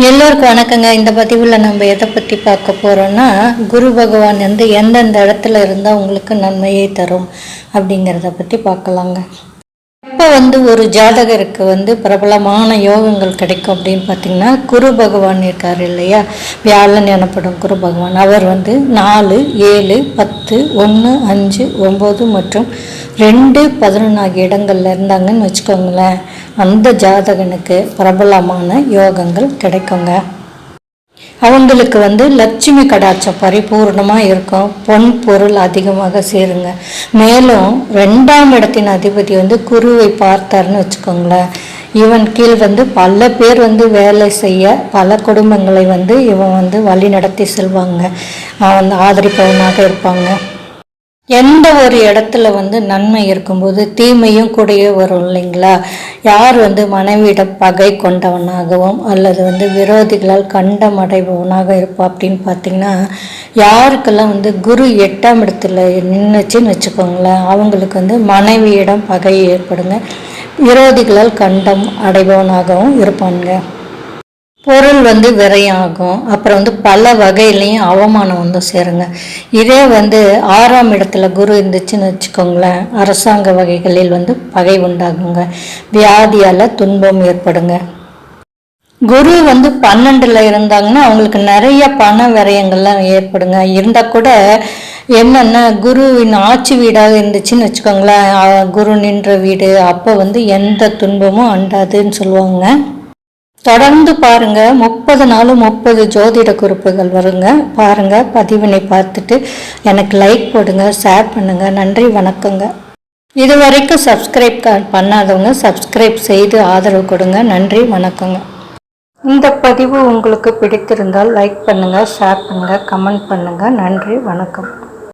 எல்லோருக்கும் வணக்கங்க. இந்த பதிவில் நம்ம எதை பற்றி பார்க்க போகிறோன்னா, குரு பகவான் வந்து எந்தெந்த இடத்துல இருந்தால் உங்களுக்கு நன்மையை தரும் அப்படிங்கிறத பற்றி பார்க்கலாங்க. எப்போ ஒரு ஜாதகருக்கு பிரபலமான யோகங்கள் கிடைக்கும் அப்படின்னு பார்த்திங்கன்னா, குரு பகவான் இருக்கார் இல்லையா, வியாழன் எனப்படும் குரு பகவான். அவர் 4, 7, 10, 1, 5, 9 மற்றும் 2, 11 ஆகிய இடங்கள்ல இருந்தாங்கன்னு வச்சுக்கோங்களேன். அந்த ஜாதகனுக்கு பிரபலமான யோகங்கள் கிடைக்குங்க. அவங்களுக்கு லட்சுமி கடாட்சம் பரிபூர்ணமாக இருக்கும். பொன் பொருள் அதிகமாக சேருங்க. மேலும் 2ஆம் இடத்தின் அதிபதி குருவை பார்த்தாருன்னு வச்சுக்கோங்களேன். இவன் கீழ் பல பேர் வேலை செய்ய பல குடும்பங்களை இவன் வழி நடத்தி செல்வாங்க. ஆதரிப்பவனாக இருப்பாங்க. எந்த ஒரு இடத்துல நன்மை இருக்கும்போது தீமையும் கூடயே வரும் இல்லைங்களா. யார் மனைவியிடம் பகை கொண்டவனாகவும் அல்லது விரோதிகளால் கண்டம் அடைபவனாக இருப்பா அப்படின்னு பார்த்தீங்கன்னா, யாருக்கெல்லாம் குரு 8ஆம் இடத்துல நின்றுச்சுன்னு வச்சுக்கோங்களேன், அவங்களுக்கு மனைவியிடம் பகை ஏற்படுங்க. விரோதிகளால் கண்டம் அடைபவனாகவும் இருப்பாங்க. பொருள் விரயமாகும். அப்புறம் பல வகையிலையும் அவமானம் சேருங்க. இதே 6ஆம் இடத்துல குரு இருந்துச்சுன்னு வச்சுக்கோங்களேன், அரசாங்க வகைகளில் பகை உண்டாகுங்க. வியாதியால் துன்பம் ஏற்படுங்க. குரு 12ல் இருந்தாங்கன்னா அவங்களுக்கு நிறைய பண விரயங்கள்லாம் ஏற்படுங்க. இருந்தால் கூட என்னென்னா, குருவின் ஆட்சி வீடாக இருந்துச்சுன்னு வச்சுக்கோங்களேன், குரு நின்ற வீடு, அப்போ எந்த துன்பமும் அண்டாதுன்னு சொல்லுவாங்க. தொடர்ந்து பாருங்க. 30 நாளும் 30 ஜோதிட குறிப்புகள் வருங்க. பாருங்க, பதிவினை பார்த்துட்டு எனக்கு லைக் போடுங்க, ஷேர் பண்ணுங்க. நன்றி, வணக்கங்க. இது வரைக்கும் சப்ஸ்கிரைப் பண்ணாதவங்க சப்ஸ்கிரைப் செய்து ஆதரவு கொடுங்க. நன்றி, வணக்கங்க. இந்த பதிவு உங்களுக்கு பிடித்திருந்தால் லைக் பண்ணுங்க, ஷேர் பண்ணுங்க, கமெண்ட் பண்ணுங்க. நன்றி, வணக்கம்.